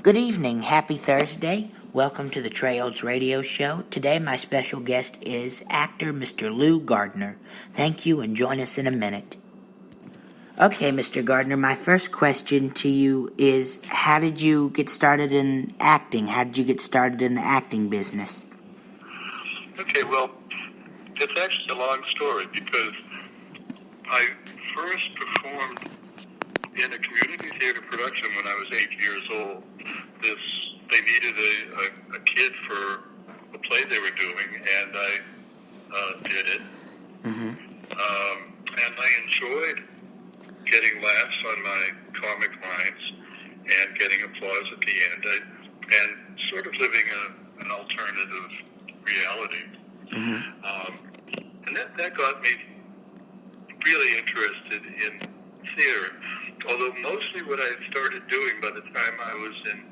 Good evening. Happy Thursday. Welcome to the Trails Radio Show. Today my special guest is actor Mr. Lew Gardner. Thank you and join us in a minute. Okay, Mr. Gardner, my first question to you is, how did you get started in acting? How did you get started in the acting business? Okay, well, it's actually a long story because I first performed in a community theater production when I was 8 years old. They needed a kid for a play they were doing, and I did it. Mm-hmm. And I enjoyed getting laughs on my comic lines and getting applause at the end, and sort of living an alternative reality. Mm-hmm. And that got me really interested in theater, although mostly what I started doing by the time I was in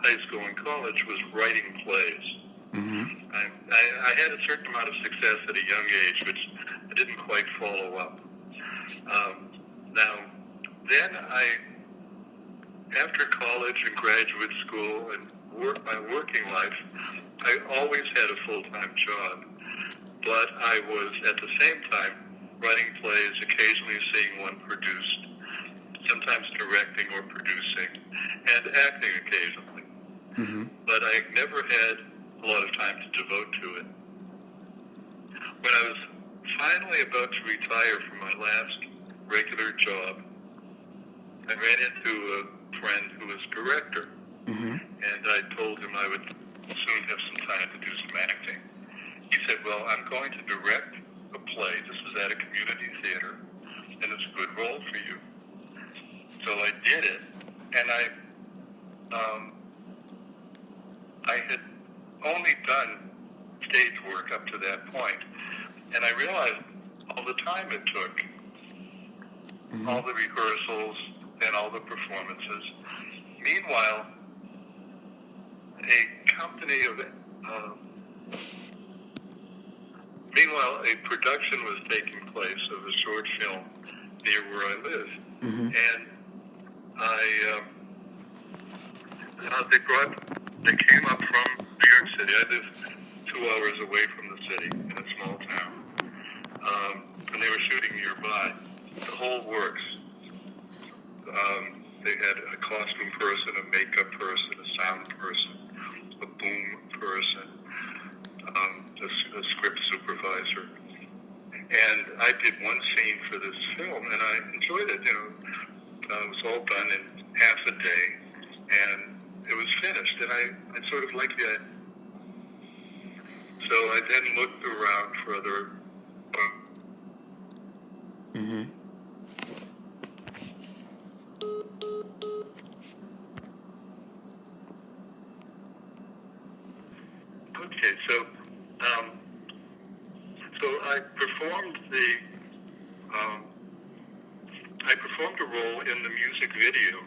high school and college was writing plays. Mm-hmm. I had a certain amount of success at a young age, which I didn't quite follow up. Now, then after college and graduate school and my working life, I always had a full-time job, but I was at the same time writing plays, occasionally seeing one produced, sometimes directing or producing, and acting occasionally. Mm-hmm. But I never had a lot of time to devote to it. When I was finally about to retire from my last regular job, I ran into a friend who was a director, Mm-hmm. and I told him I would soon have some time to do some acting. He said, well, I'm going to direct a play. This is at a community theater, and it's a good role for you. So I did it, and I had only done stage work up to that point, and I realized all the time it took, Mm-hmm. all the rehearsals and all the performances. Meanwhile, a production was taking place of a short film near where I live, Mm-hmm. and they came up from New York City. I live 2 hours away from the city in a small town, and they were shooting nearby. The whole works. They had a costume person, a makeup person, a sound person, a boom person, a script supervisor. And I did one scene for this film, and I enjoyed it. It was all done in half a day, and it was finished. And I sort of liked the idea. So I then looked around for other. Mm-hmm. Okay, so I performed a role in the music video.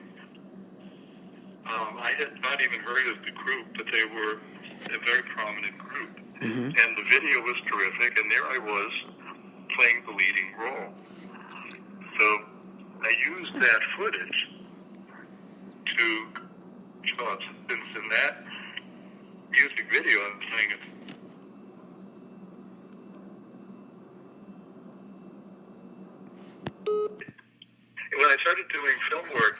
I had not even heard of the group, but they were a very prominent group. Mm-hmm. And the video was terrific, and there I was playing the leading role. So I used that footage to since in that music video I'm playing it. When I started doing film work,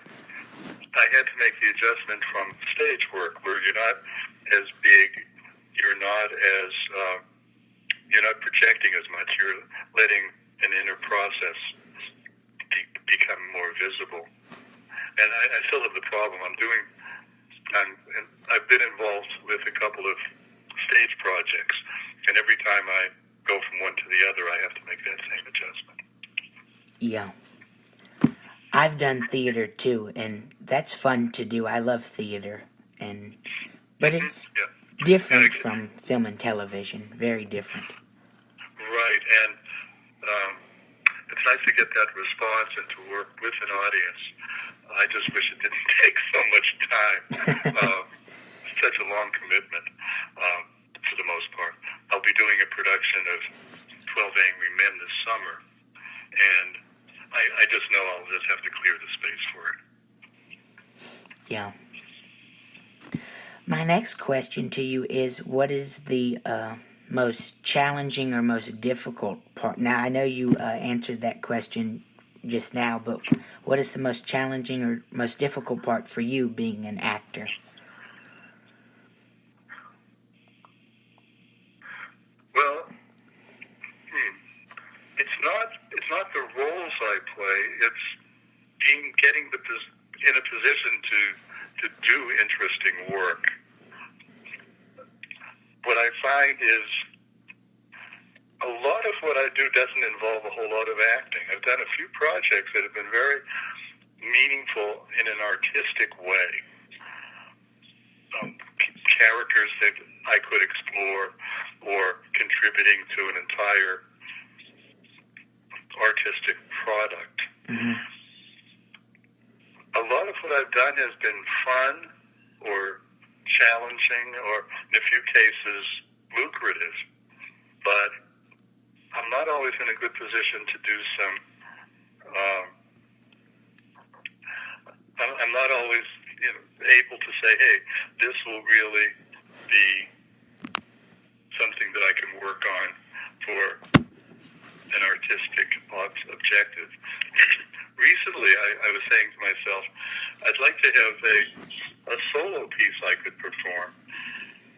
I had to make the adjustment from stage work, where you're not as big, you're not projecting as much. You're letting an inner process become more visible. And I still have the problem. I've been involved with a couple of stage projects, and every time I go from one to the other, I have to make that same adjustment. Yeah. I've done theater too, and that's fun to do. I love theater, but it's different from film and television. Very different. Right, and it's nice to get that response and to work with an audience. I just wish it didn't take so much time. Such a long commitment, for the most part. I'll be doing a production of 12 Angry Men this summer, and I just know I'll just have to clear the space for it. Yeah. My next question to you is, what is the most challenging or most difficult part? Now, I know you answered that question just now, but what is the most challenging or most difficult part for you being an actor? Well, it's not the roles I play. It's getting in a position to do interesting work. What I find is a lot of what I do doesn't involve a whole lot of acting. I've done a few projects that have been very meaningful in an artistic way. Characters that I could explore or contributing to an entire artistic product. Mm-hmm. A lot of what I've done has been fun or challenging or, in a few cases, lucrative. But I'm not always in a good position to do some... I'm not always able to say, hey, this will really be something that I can work on for an artistic objective. Recently, I was saying to myself, I'd like to have a solo piece I could perform.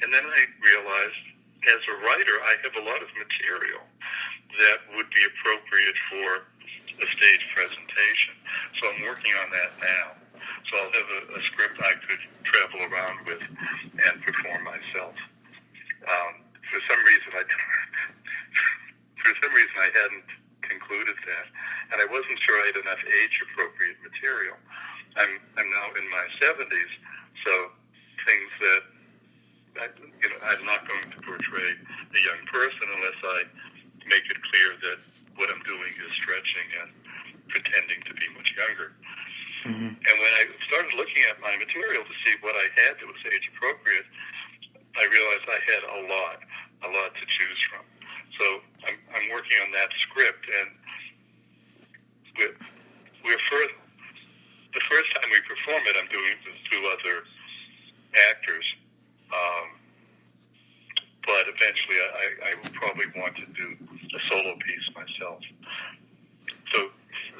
And then I realized, as a writer, I have a lot of material that would be appropriate for a stage presentation. So I'm working on that now. So I'll have a script I could travel around with and perform myself. For some reason, I hadn't concluded that, and I wasn't sure I had enough age-appropriate material. I'm now in my 70s, so things that I'm not going to portray a young person unless I make it clear that what I'm doing is stretching and pretending to be much younger. Mm-hmm. And when I started looking at my material to see what I had that was age-appropriate, I realized I had a lot to choose from. So I'm working on that script, and the first time we perform it, I'm doing it with two other actors. But eventually I will probably want to do a solo piece myself. So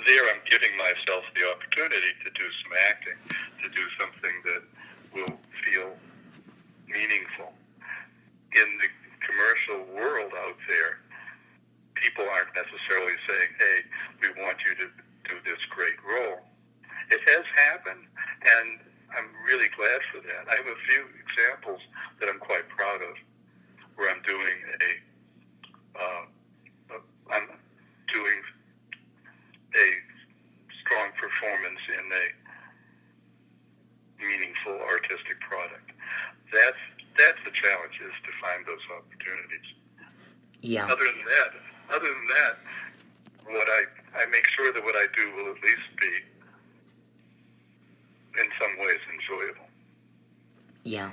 there I'm giving myself the opportunity to do some acting, to do something that will feel meaningful. In the commercial world out there, people aren't necessarily saying, hey, we want you to do this great role. It has happened, and I'm really glad for that. I have a few examples that I'm quite proud of, where I'm doing a strong performance in a meaningful artistic product. That's the challenge, is to find those opportunities. Yeah. Other than that, what I make sure that what I do will at least be in some ways enjoyable. Yeah.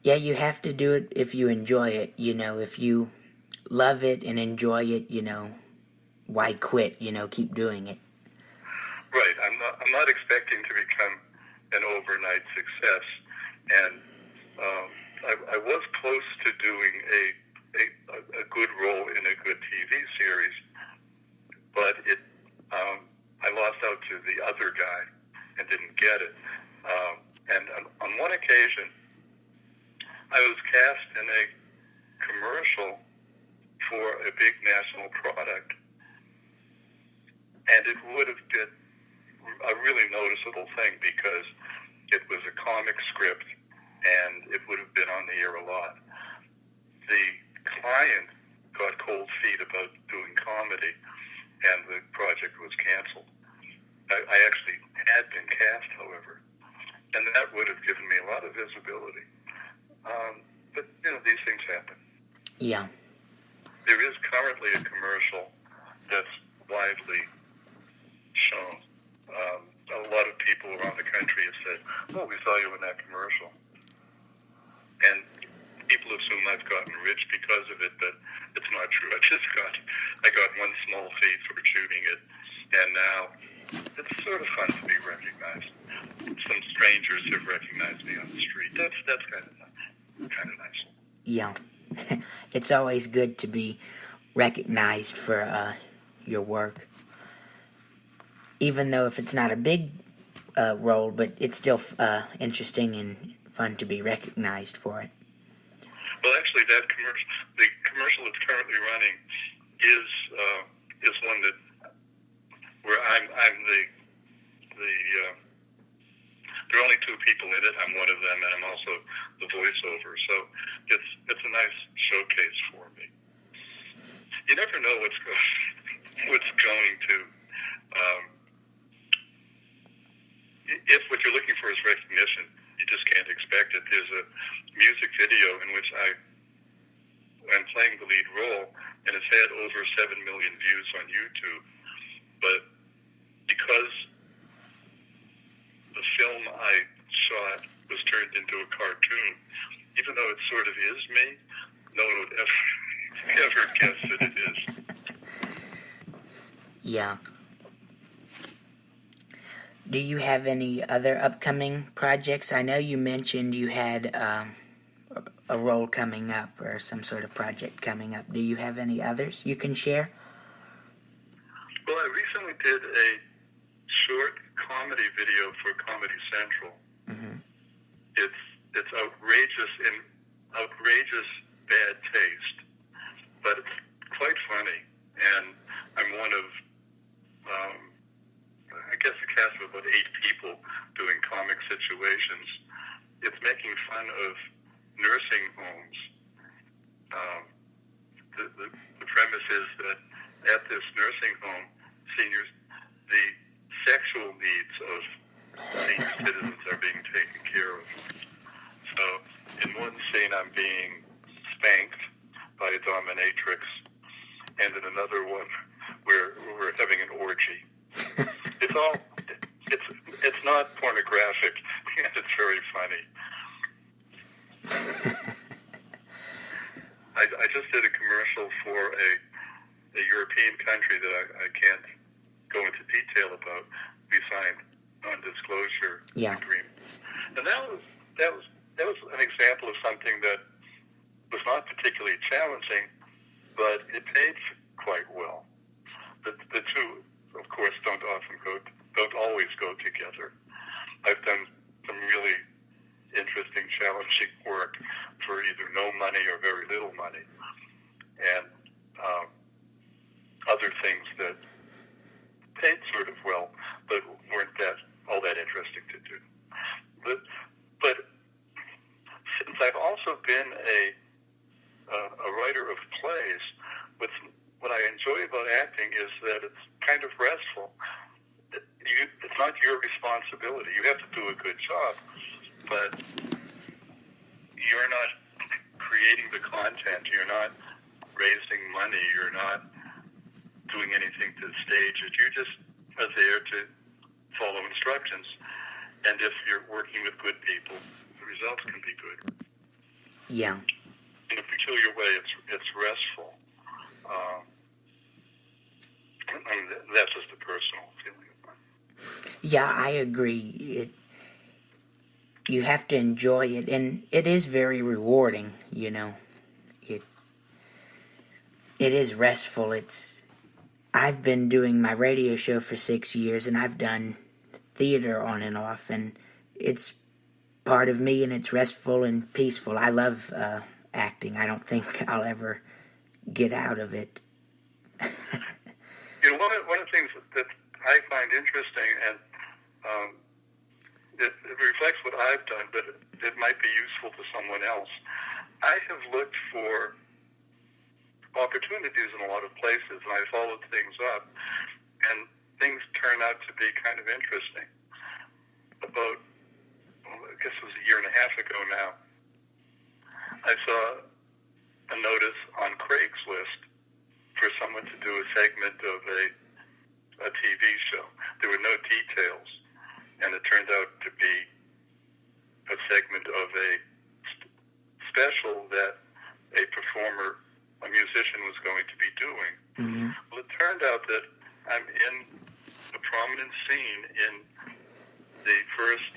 Yeah, you have to do it if you enjoy it. If you love it and enjoy it, why quit? Keep doing it. Right. I'm not expecting to become an overnight success, and I was close to doing a good role in a good TV series, but I lost out to the other guy and didn't get it. And on one occasion, I was cast in a commercial for a big national product, and it would have been a really noticeable thing because it was a comic script and it would have been on the air a lot. The client got cold feet about doing comedy, and the project was canceled. I actually had been cast, however, and that would have given me a lot of visibility. But, these things happen. Yeah. There is currently a commercial that's widely shown. A lot of people around the country have said, oh, we saw you in that commercial. And people assume I've gotten rich because of it, but it's not true. I got one small fee for shooting it, and now it's sort of fun to be recognized. Some strangers have recognized me on the street. That's kind of nice. Yeah. It's always good to be recognized for your work. Even though if it's not a big role, but it's still interesting and fun to be recognized for it. Well, actually, the commercial that's currently running is one that where I'm the there are only two people in it. I'm one of them, and I'm also the voiceover. So it's a nice showcase for me. You never know what's going to. If what you're looking for is recognition, you just can't expect it. There's a music video in which I'm playing the lead role, and it's had over 7 million views on YouTube. But because the film I shot was turned into a cartoon, even though it sort of is me, no one would ever guess that it is. Yeah. Do you have any other upcoming projects? I know you mentioned you had a role coming up or some sort of project coming up. Do you have any others you can share? Well, I recently did a short comedy video for Comedy Central. Mm-hmm. It's outrageous bad taste, but it's quite funny, and I'm one of I guess a cast of about 8 people doing comic situations. It's making fun of nursing homes. The premise is that at this nursing home, seniors, the sexual needs of senior citizens are being taken care of. So in one scene, I'm being spanked by a dominatrix, and in another one, we're having an orgy. It's not pornographic, and it's very funny. I just did a commercial for a European country that I can't go into detail about. We signed non-disclosure agreement, and that was an example of something that was not particularly challenging, but it paid quite well. The two, of course, don't always go together. I've done some really interesting, challenging work for either no money or very little money, and other things that paid sort of well, but weren't all that interesting to do. But since I've also been a writer of plays, what I enjoy about acting is that it's kind of restful. It's not your responsibility. You have to do a good job, but you're not creating the content. You're not raising money. You're not doing anything to stage it. You just are there to follow instructions. And if you're working with good people, the results can be good. Yeah. In a peculiar way, it's restful. And that's just a personal feeling of mine. Yeah, I agree. You have to enjoy it, and it is very rewarding, you know. It is restful. I've been doing my radio show for 6 years, and I've done theater on and off, and it's part of me, and it's restful and peaceful. I love acting. I don't think I'll ever get out of it. You know, one of the things that I find interesting, and it reflects what I've done, but it might be useful to someone else. I have looked for opportunities in a lot of places, and I followed things up, and things turn out to be kind of interesting. About, I guess it was a year and a half ago now, I saw a notice on Craigslist for someone to do a segment of a TV show. There were no details, and it turned out to be a segment of a special that a musician was going to be doing. Mm-hmm. Well, it turned out that I'm in a prominent prominent scene in the first